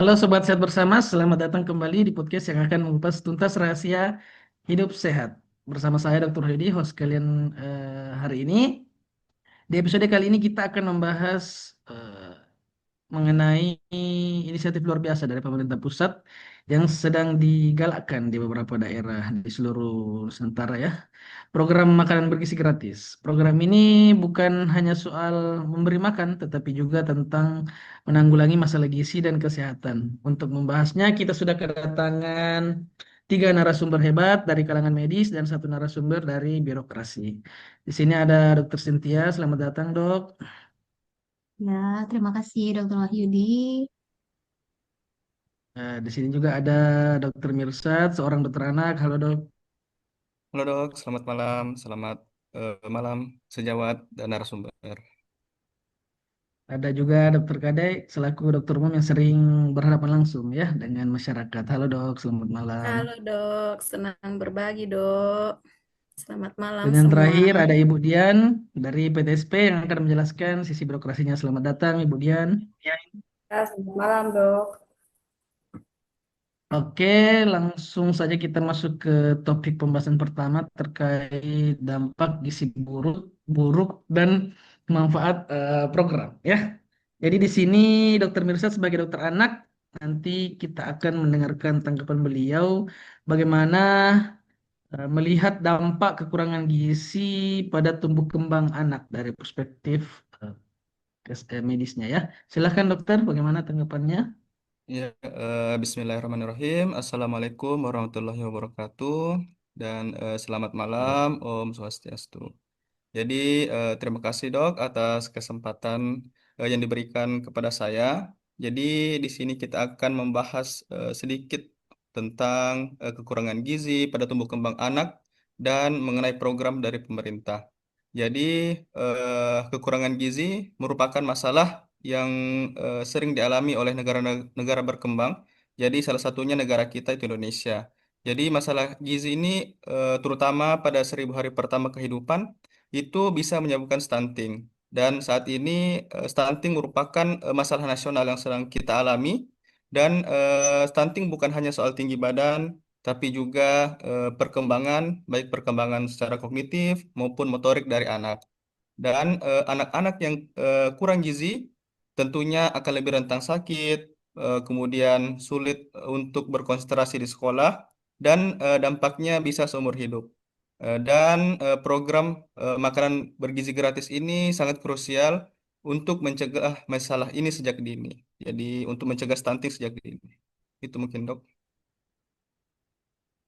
Halo Sobat Sehat Bersama, selamat datang kembali di podcast yang akan mengupas tuntas rahasia hidup sehat. Bersama saya Dr. Hedi, host kalian hari ini. Di episode kali ini kita akan membahas mengenai inisiatif luar biasa dari pemerintah pusat yang sedang digalakkan di beberapa daerah di seluruh Nusantara ya. Program makanan bergizi gratis. Program ini bukan hanya soal memberi makan, tetapi juga tentang menanggulangi masalah gizi dan kesehatan. Untuk membahasnya, kita sudah kedatangan tiga narasumber hebat dari kalangan medis dan satu narasumber dari birokrasi. Di sini ada Dr. Cynthia, selamat datang dok. Ya, terima kasih Dokter Wahyudi. Di sini juga ada Dr. Mirsad, seorang dokter anak. Halo dok. Halo dok, selamat malam, selamat malam sejawat dan narasumber. Ada juga Dr. Kadek selaku dokter umum yang sering berhadapan langsung ya dengan masyarakat. Halo dok, selamat malam. Halo dok, senang berbagi dok. Selamat malam Dan yang semua. terakhir ada Ibu Dian dari PTSP yang akan menjelaskan sisi birokrasinya. Selamat datang Ibu Dian. Selamat malam dok. Oke, langsung saja kita masuk ke topik pembahasan pertama terkait dampak gizi buruk, buruk dan manfaat program ya. Jadi di sini Dokter Mirsad sebagai dokter anak nanti kita akan mendengarkan tanggapan beliau bagaimana melihat dampak kekurangan gizi pada tumbuh kembang anak dari perspektif eh, medisnya ya. Silahkan dokter, bagaimana tanggapannya? Ya, Bismillahirrahmanirrahim. Assalamualaikum warahmatullahi wabarakatuh dan selamat malam, Om Swastiastu. Jadi terima kasih dok atas kesempatan yang diberikan kepada saya. Jadi di sini kita akan membahas sedikit tentang kekurangan gizi pada tumbuh kembang anak dan mengenai program dari pemerintah. Jadi kekurangan gizi merupakan masalah yang sering dialami oleh negara-negara berkembang. Jadi salah satunya negara kita itu Indonesia. Jadi masalah gizi ini terutama pada 1000 hari pertama kehidupan itu bisa menyebabkan stunting. Dan saat ini stunting merupakan masalah nasional yang sedang kita alami. Dan stunting bukan hanya soal tinggi badan, tapi juga perkembangan, baik perkembangan secara kognitif maupun motorik dari anak. Dan anak-anak yang kurang gizi tentunya akan lebih rentan sakit, kemudian sulit untuk berkonsentrasi di sekolah, dan dampaknya bisa seumur hidup. Dan program makanan bergizi gratis ini sangat krusial untuk mencegah masalah ini sejak dini. Jadi untuk mencegah stunting sejak dini. Itu mungkin dok.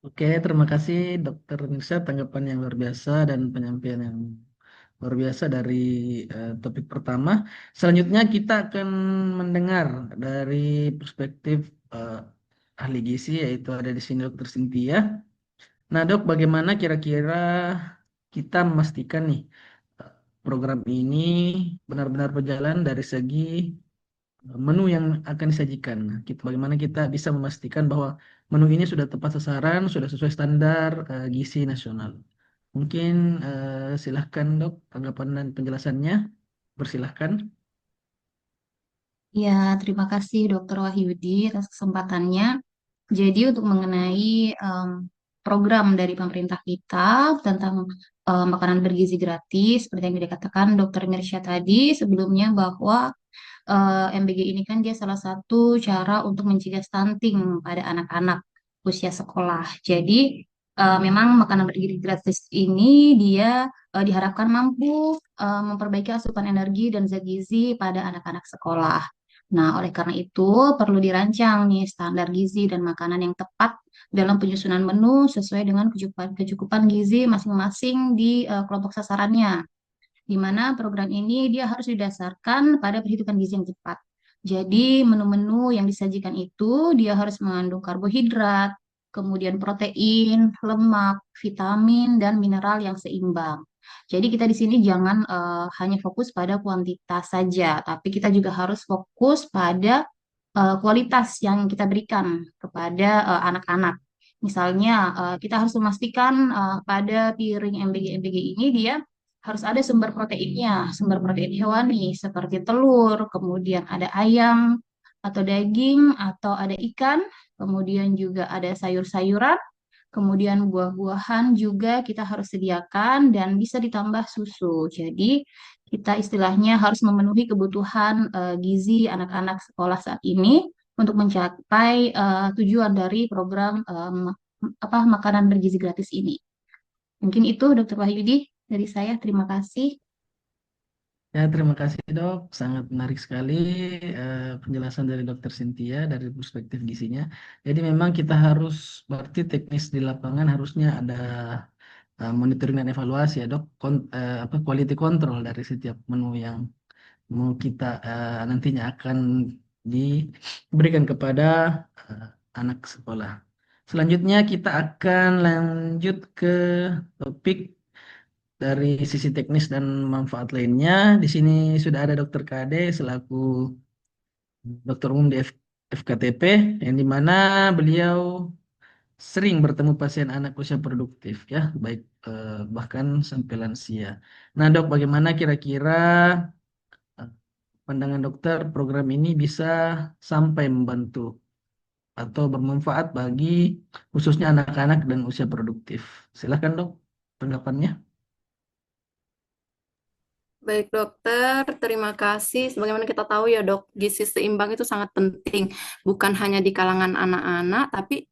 Oke, terima kasih Dokter Mirsad tanggapan yang luar biasa dan penyampaian yang luar biasa dari topik pertama. Selanjutnya kita akan mendengar dari perspektif eh, ahli gizi yaitu ada di sini Dokter Cynthia. Nah, Dok, bagaimana kira-kira kita memastikan nih eh, program ini benar-benar berjalan dari segi menu yang akan disajikan. Nah, bagaimana kita bisa memastikan bahwa menu ini sudah tepat sasaran, sudah sesuai standar gizi nasional. Mungkin silahkan Dok, tanggapan dan penjelasannya. Bersilahkan. Ya, terima kasih Dokter Wahyudi atas kesempatannya. Jadi untuk mengenai program dari pemerintah kita tentang makanan bergizi gratis, seperti yang dikatakan Dokter Mirsya tadi sebelumnya bahwa MBG ini kan dia salah satu cara untuk mencegah stunting pada anak-anak usia sekolah. Jadi memang makanan bergizi gratis ini dia diharapkan mampu memperbaiki asupan energi dan zat gizi pada anak-anak sekolah. Nah, oleh karena itu perlu dirancang nih standar gizi dan makanan yang tepat dalam penyusunan menu sesuai dengan kecukupan gizi masing-masing di kelompok sasarannya, di mana program ini dia harus didasarkan pada perhitungan gizi yang tepat. Jadi menu-menu yang disajikan itu dia harus mengandung karbohidrat, kemudian protein, lemak, vitamin, dan mineral yang seimbang. Jadi kita di sini jangan hanya fokus pada kuantitas saja, tapi kita juga harus fokus pada kualitas yang kita berikan kepada anak-anak. Misalnya, kita harus memastikan pada piring MBG-MBG ini dia harus ada sumber proteinnya, sumber protein hewani seperti telur, kemudian ada ayam, atau daging, atau ada ikan, kemudian juga ada sayur-sayuran, kemudian buah-buahan juga kita harus sediakan dan bisa ditambah susu. Jadi kita istilahnya harus memenuhi kebutuhan gizi anak-anak sekolah saat ini untuk mencapai tujuan dari program makanan bergizi gratis ini. Mungkin itu Dokter Wahyudi dari saya. Terima kasih. Ya, terima kasih dok. Sangat menarik sekali penjelasan dari Dokter Cynthia dari perspektif gizinya. Jadi memang kita harus, berarti teknis di lapangan harusnya ada monitoring dan evaluasi ya dok, quality control dari setiap menu yang mau kita nantinya akan diberikan kepada eh, anak sekolah. Selanjutnya kita akan lanjut ke topik dari sisi teknis dan manfaat lainnya. Di sini sudah ada Dokter KD selaku dokter umum di FKTP, yang dimana beliau sering bertemu pasien anak usia produktif ya, baik bahkan sampai lansia. Nah dok, bagaimana kira-kira eh, pandangan dokter program ini bisa sampai membantu atau bermanfaat bagi khususnya anak-anak dan usia produktif? Silakan dok, tanggapannya. Baik dokter, terima kasih. Sebagaimana kita tahu ya dok, gizi seimbang itu sangat penting. Bukan hanya di kalangan anak-anak, tapi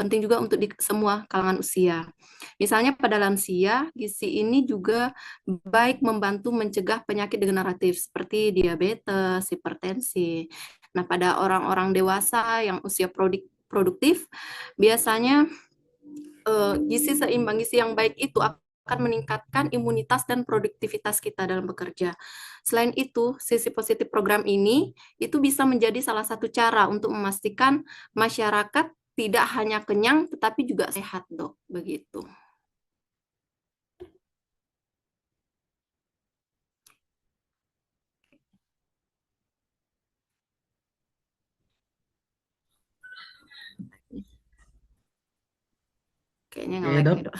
penting juga untuk di semua kalangan usia. Misalnya pada lansia, gizi ini juga baik membantu mencegah penyakit degeneratif seperti diabetes, hipertensi. Nah, pada orang-orang dewasa yang usia produktif, biasanya gizi seimbang, gizi yang baik itu akan meningkatkan imunitas dan produktivitas kita dalam bekerja. Selain itu, sisi positif program ini itu bisa menjadi salah satu cara untuk memastikan masyarakat tidak hanya kenyang tetapi juga sehat, Dok. Begitu. Kayaknya Oke nge-lag dok. nih, Dok.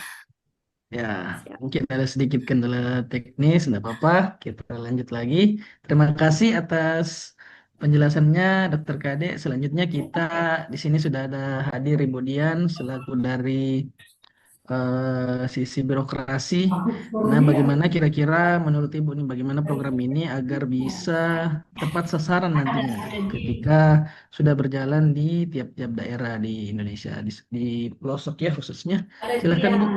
Ya, Siap. mungkin ada sedikit kendala teknis, enggak apa-apa. Kita lanjut lagi. Terima kasih atas penjelasannya, Dokter Kade. Selanjutnya kita di sini sudah ada hadir Ibu Dian selaku dari sisi birokrasi. Nah, bagaimana kira-kira menurut Ibu nih, bagaimana program ini agar bisa tepat sasaran nantinya ketika sudah berjalan di tiap-tiap daerah di Indonesia, di pelosok ya khususnya. Silakan Bu.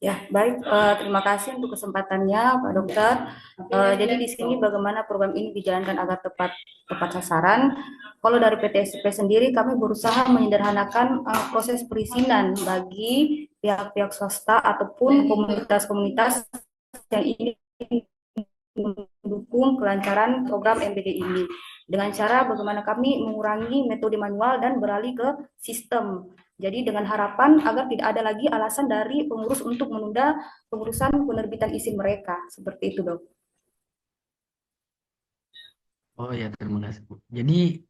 Ya, baik. Terima kasih untuk kesempatannya, Pak Dokter. Jadi di sini bagaimana program ini dijalankan agar tepat sasaran. Kalau dari PT SP sendiri, kami berusaha menyederhanakan proses perizinan bagi pihak-pihak swasta ataupun komunitas-komunitas yang ingin mendukung kelancaran program MBG ini. Dengan cara bagaimana kami mengurangi metode manual dan beralih ke sistem. Jadi dengan harapan agar tidak ada lagi alasan dari pengurus untuk menunda pengurusan penerbitan izin mereka. Seperti itu, Dok. Oh ya, terima kasih Bu. Jadi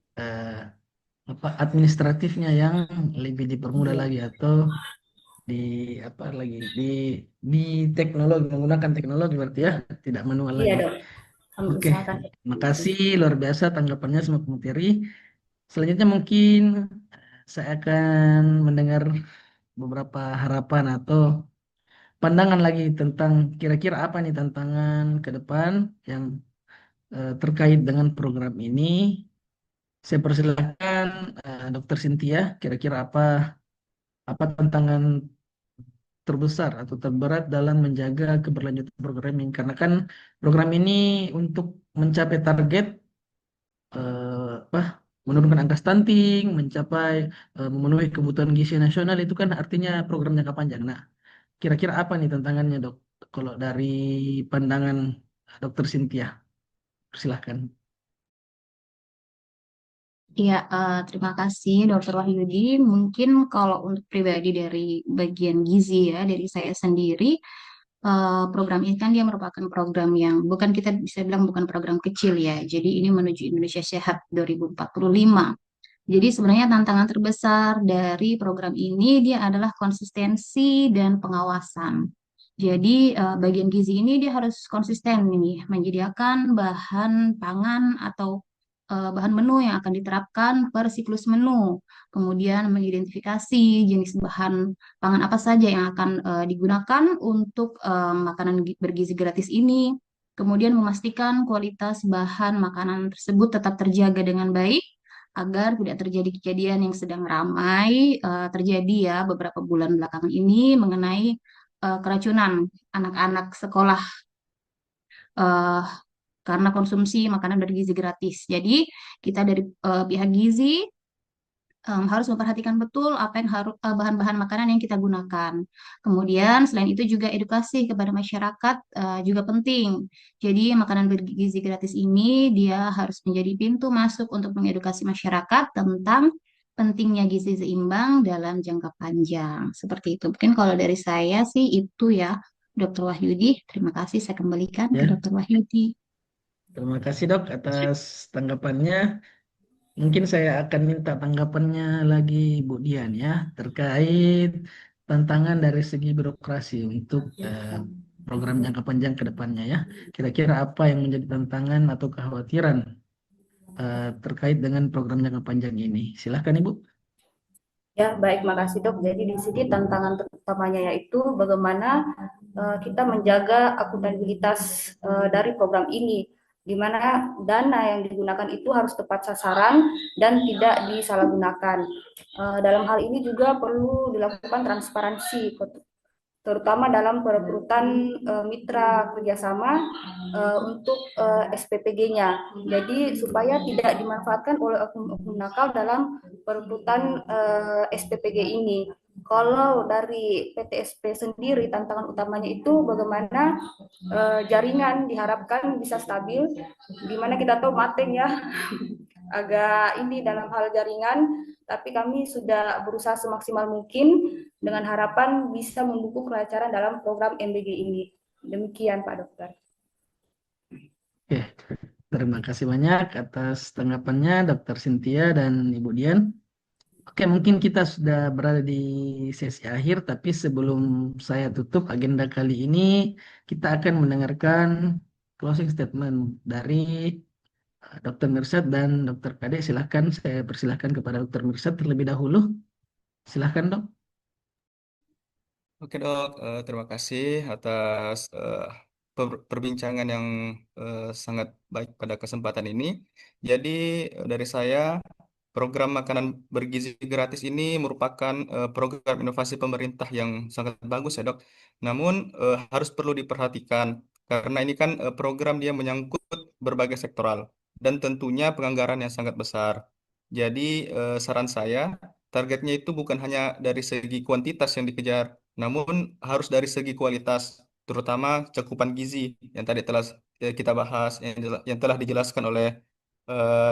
administratifnya yang lebih dipermudah lagi atau di apa lagi di teknologi, menggunakan teknologi berarti ya, tidak manual Iya, lagi. Dok. Kami Oke, usahakan. makasih luar biasa tanggapannya semua materi. Selanjutnya mungkin saya akan mendengar beberapa harapan atau pandangan lagi tentang kira-kira apa nih tantangan ke depan yang terkait dengan program ini. Saya persilakan Dokter Cynthia, kira-kira apa tantangan terbesar atau terberat dalam menjaga keberlanjutan program ini? Karena kan program ini untuk mencapai target apa menurunkan angka stunting, mencapai memenuhi kebutuhan gizi nasional itu kan artinya program jangka panjang. Nah, kira-kira apa nih tantangannya dok? Kalau dari pandangan Dokter Cynthia, silahkan. Ya, terima kasih Dokter Wahyudi. Mungkin kalau untuk pribadi dari bagian gizi ya, dari saya sendiri, program ini kan dia merupakan program yang bukan kita bisa bilang bukan program kecil ya. Jadi ini menuju Indonesia Sehat 2045. Jadi sebenarnya tantangan terbesar dari program ini dia adalah konsistensi dan pengawasan. Jadi bagian gizi ini dia harus konsisten nih menyediakan bahan pangan atau bahan menu yang akan diterapkan per siklus menu, kemudian mengidentifikasi jenis bahan pangan apa saja yang akan digunakan untuk makanan bergizi gratis ini, kemudian memastikan kualitas bahan makanan tersebut tetap terjaga dengan baik agar tidak terjadi kejadian yang sedang ramai terjadi ya beberapa bulan belakangan ini mengenai keracunan anak-anak sekolah eh, karena konsumsi makanan bergizi gratis. Jadi kita dari pihak gizi harus memperhatikan betul apa yang harus bahan-bahan makanan yang kita gunakan. Kemudian selain itu juga edukasi kepada masyarakat juga penting. Jadi makanan bergizi gratis ini dia harus menjadi pintu masuk untuk mengedukasi masyarakat tentang pentingnya gizi seimbang dalam jangka panjang. Seperti itu. Mungkin kalau dari saya sih itu ya, Dr. Wahyudi. Terima kasih. Saya kembalikan ke Ya, Dr. Wahyudi. terima kasih dok atas tanggapannya. Mungkin saya akan minta tanggapannya lagi Bu Dian ya terkait tantangan dari segi birokrasi untuk program jangka panjang ke depannya ya. Kira-kira apa yang menjadi tantangan atau kekhawatiran terkait dengan program jangka panjang ini? Silahkan Ibu. Ya, baik, makasih dok. Jadi di sini tantangan utamanya yaitu bagaimana kita menjaga akuntabilitas dari program ini, di mana dana yang digunakan itu harus tepat sasaran dan tidak disalahgunakan. Dalam hal ini juga perlu dilakukan transparansi, terutama dalam perekrutan mitra kerjasama untuk SPPG-nya. Jadi supaya tidak dimanfaatkan oleh oknum-oknum nakal dalam perekrutan SPPG ini. Kalau dari PTSP sendiri tantangan utamanya itu bagaimana jaringan diharapkan bisa stabil, di mana kita tahu Mateng ya agak ini dalam hal jaringan, tapi kami sudah berusaha semaksimal mungkin dengan harapan bisa mendukung kelancaran dalam program MBG ini. Demikian Pak Dokter. Oke, terima kasih banyak atas tanggapannya Dr. Cynthia dan Ibu Dian. Oke, mungkin kita sudah berada di sesi akhir, tapi sebelum saya tutup agenda kali ini, kita akan mendengarkan closing statement dari Dr. Mirsad dan Dr. Kade. Silahkan, saya persilahkan kepada Dr. Mirsad terlebih dahulu. Silahkan dok. Oke dok, terima kasih atas perbincangan yang sangat baik pada kesempatan ini. Jadi dari saya, program makanan bergizi gratis ini merupakan program inovasi pemerintah yang sangat bagus ya dok. Namun harus perlu diperhatikan karena ini kan program dia menyangkut berbagai sektoral dan tentunya penganggaran yang sangat besar. Jadi saran saya, targetnya itu bukan hanya dari segi kuantitas yang dikejar, namun harus dari segi kualitas, terutama cakupan gizi yang tadi telah kita bahas, yang telah dijelaskan oleh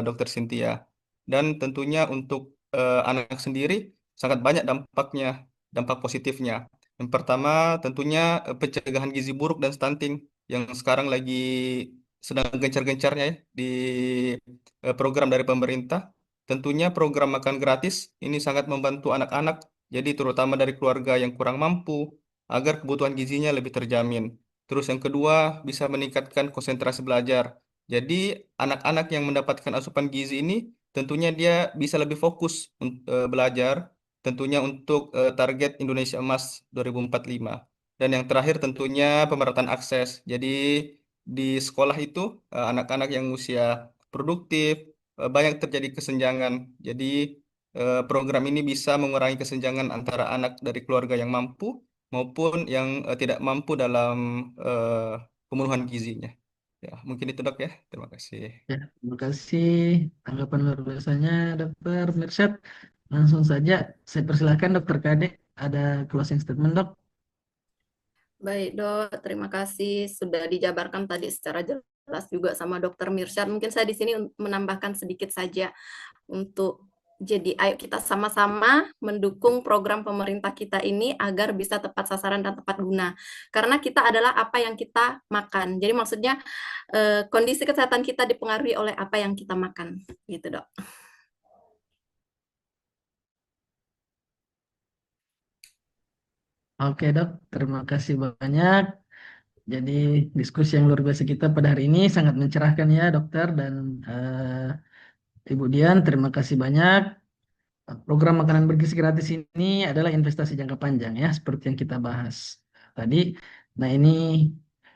Dr. Cynthia. Dan tentunya untuk anak sendiri sangat banyak dampaknya, dampak positifnya. Yang pertama tentunya pencegahan gizi buruk dan stunting yang sekarang lagi sedang gencar-gencarnya ya di program dari pemerintah. Tentunya program makan gratis ini sangat membantu anak-anak, jadi terutama dari keluarga yang kurang mampu, agar kebutuhan gizinya lebih terjamin. Terus yang kedua, bisa meningkatkan konsentrasi belajar. Jadi anak-anak yang mendapatkan asupan gizi ini tentunya dia bisa lebih fokus belajar, tentunya untuk target Indonesia Emas 2045. Dan yang terakhir tentunya pemerataan akses. Jadi di sekolah itu anak-anak yang usia produktif, banyak terjadi kesenjangan. Jadi program ini bisa mengurangi kesenjangan antara anak dari keluarga yang mampu maupun yang tidak mampu dalam pemenuhan gizinya. Ya, mungkin itu dok ya. Terima kasih. Ya, terima kasih tanggapan luar biasanya Dr. Mirsad. Langsung saja saya persilahkan Dr. Kade. Ada closing statement dok. Baik, Dok. Terima kasih sudah dijabarkan tadi secara jelas juga sama Dr. Mirsad. Mungkin saya di sini menambahkan sedikit saja untuk jadi ayo kita sama-sama mendukung program pemerintah kita ini agar bisa tepat sasaran dan tepat guna. Karena kita adalah apa yang kita makan. Jadi maksudnya kondisi kesehatan kita dipengaruhi oleh apa yang kita makan. Gitu, Dok. Oke dok, terima kasih banyak. Jadi diskusi yang luar biasa kita pada hari ini sangat mencerahkan ya dokter dan Ibu Dian, terima kasih banyak. Program makanan bergizi gratis ini adalah investasi jangka panjang ya, seperti yang kita bahas tadi. Nah, ini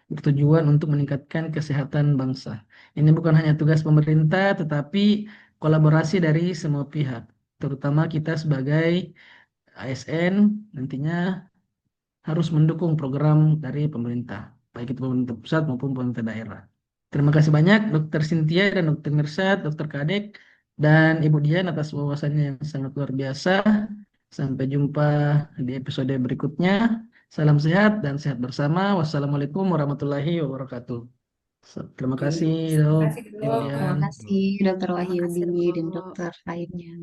bertujuan untuk meningkatkan kesehatan bangsa. Ini bukan hanya tugas pemerintah, tetapi kolaborasi dari semua pihak, terutama kita sebagai ASN nantinya harus mendukung program dari pemerintah, baik itu pemerintah pusat maupun pemerintah daerah. Terima kasih banyak Dr. Cynthia dan Dr. Mirsad, Dr. Kadek, dan Ibu Dian atas wawasannya yang sangat luar biasa. Sampai jumpa di episode berikutnya. Salam sehat dan sehat bersama. Wassalamualaikum warahmatullahi wabarakatuh. Terima kasih, Terima Dok, kasih Ibu dok. Terima Dian. kasih Dokter Terima kasih, Wahyudi dan Dok. dokter lainnya.